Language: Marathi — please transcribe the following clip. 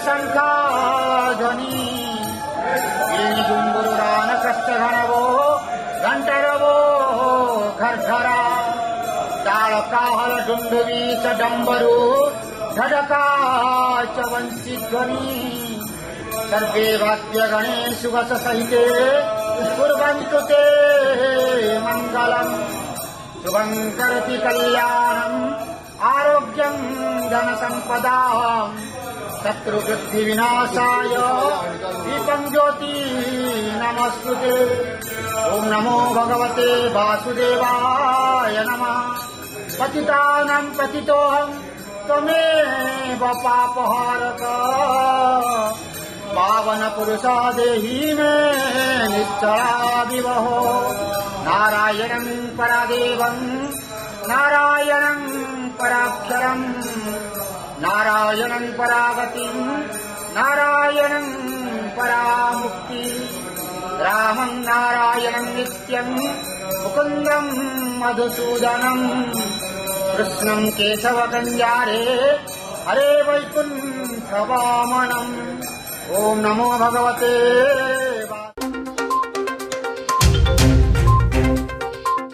शंखाध्वनि गुंगुरान कष्टघनवो घंटरवो घरघरा ताळकाहल डुंडुवी च डंबरू धडका च वंशीध्वनि सर्वे वाद्यगणे सुवस सहिते कुर्वन्तु ते मंगलम् शुभं करति कल्याणम् आरोग्यं धनसम्पदाम् शत्रुवृद्धिविनाशाय दीपं ज्योति नमस्तुते। ओम नमो भगवते वासुदेवाय नमः। पतितानां पतितोऽहं त्वमेव पापहारक पावन पुरुषा देहि मे निश्चला विवहो। नारायणं परादेवं नारायणं पराक्षरं नारायणं परागतिं नारायणं परामुक्ति रामं नारायणं नित्यं मुकुन्दं मधुसूदनं कृष्णं केशवकञ्जारे हरे वैकुण्ठवामनम्। ओम नमो भगवते